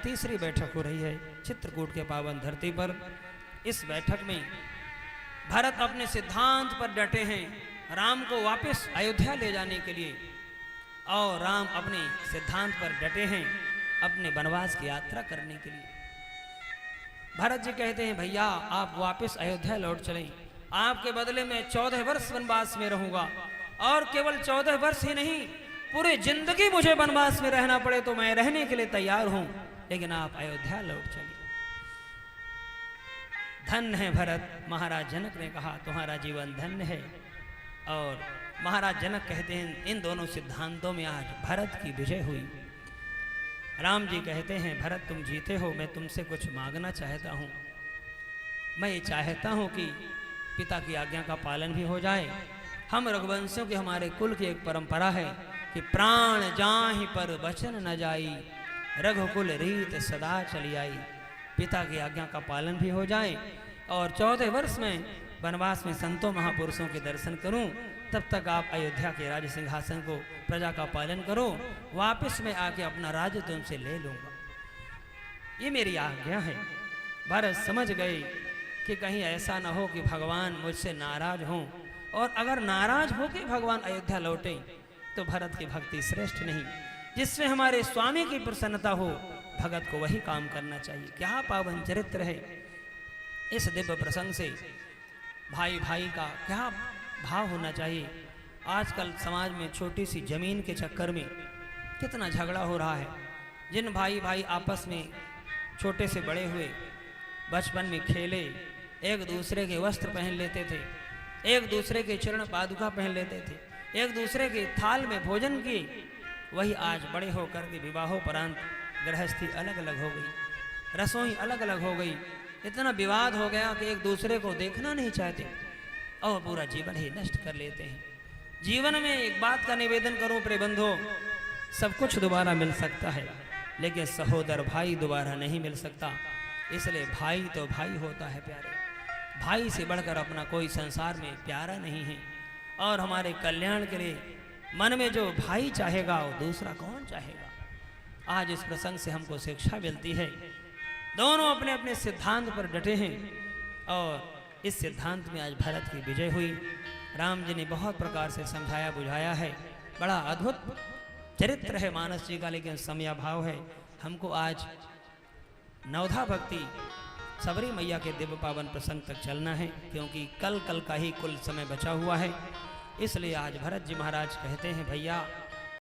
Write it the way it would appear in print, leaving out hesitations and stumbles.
तीसरी बैठक हो रही है चित्रकूट के पावन धरती पर। इस बैठक में भरत अपने सिद्धांत पर डटे हैं राम को वापस अयोध्या ले जाने के लिए, और राम अपने सिद्धांत पर डटे हैं अपने वनवास की यात्रा करने के लिए। भरत जी कहते हैं भैया आप वापस अयोध्या लौट चलें, आपके बदले में 14 वर्ष वनवास में रहूंगा, और केवल 14 वर्ष ही नहीं पूरी जिंदगी मुझे वनवास में रहना पड़े तो मैं रहने के लिए तैयार हूं, लेकिन आप अयोध्या लौट चलिए। धन्य है भरत, महाराज जनक ने कहा तुम्हारा जीवन धन्य है। और महाराज जनक कहते हैं इन दोनों सिद्धांतों में आज भरत की विजय हुई। राम जी कहते हैं भरत तुम जीते हो, मैं तुमसे कुछ मांगना चाहता हूँ। मैं ये चाहता हूँ कि पिता की आज्ञा का पालन भी हो जाए। हम रघुवंशियों की हमारे कुल की एक परंपरा है कि प्राण जाहि पर वचन न जाई, रघुकुल रीत सदा चली आई। पिता की आज्ञा का पालन भी हो जाए और 14 वर्ष में वनवास में संतों महापुरुषों के दर्शन करूं, तब तक आप अयोध्या के राज सिंहासन को प्रजा का पालन करो, वापस मैं आके अपना राज्य तुमसे ले लूंगा। ये मेरी आज्ञा है। भरत समझ गए कि कहीं ऐसा न हो कि भगवान मुझसे नाराज हों, और अगर नाराज हो के भगवान अयोध्या लौटे तो भरत की भक्ति श्रेष्ठ नहीं। जिसमें हमारे स्वामी की प्रसन्नता हो भगत को वही काम करना चाहिए। क्या पावन चरित्र है। इस दिव्य प्रसंग से भाई भाई का क्या भाव होना चाहिए। आजकल समाज में छोटी सी जमीन के चक्कर में कितना झगड़ा हो रहा है। जिन भाई भाई आपस में छोटे से बड़े हुए, बचपन में खेले, एक दूसरे के वस्त्र पहन लेते थे, एक दूसरे के चरण पादुका पहन लेते थे, एक दूसरे के थाल में भोजन किए, वही आज बड़े होकर के विवाहोपरांत गृहस्थी अलग अलग हो गई, रसोई अलग अलग हो गई। इतना विवाद हो गया कि एक दूसरे को देखना नहीं चाहते और पूरा जीवन ही नष्ट कर लेते हैं। जीवन में एक बात का निवेदन करूं प्रिय बंधो, सब कुछ दोबारा मिल सकता है लेकिन सहोदर भाई दोबारा नहीं मिल सकता। इसलिए भाई तो भाई होता है प्यारे, भाई से बढ़कर अपना कोई संसार में प्यारा नहीं है। और हमारे कल्याण के लिए मन में जो भाई चाहेगा वो दूसरा कौन चाहेगा। आज इस प्रसंग से हमको शिक्षा मिलती है। दोनों अपने अपने सिद्धांत पर डटे हैं और इस सिद्धांत में आज भरत की विजय हुई। राम जी ने बहुत प्रकार से समझाया बुझाया है। बड़ा अद्भुत चरित्र है मानस जी का, लेकिन समयाभाव है। हमको आज नवधा भक्ति सबरी मैया के दिव्य पावन प्रसंग तक चलना है, क्योंकि कल का ही कुल समय बचा हुआ है। इसलिए आज भरत जी महाराज कहते हैं भैया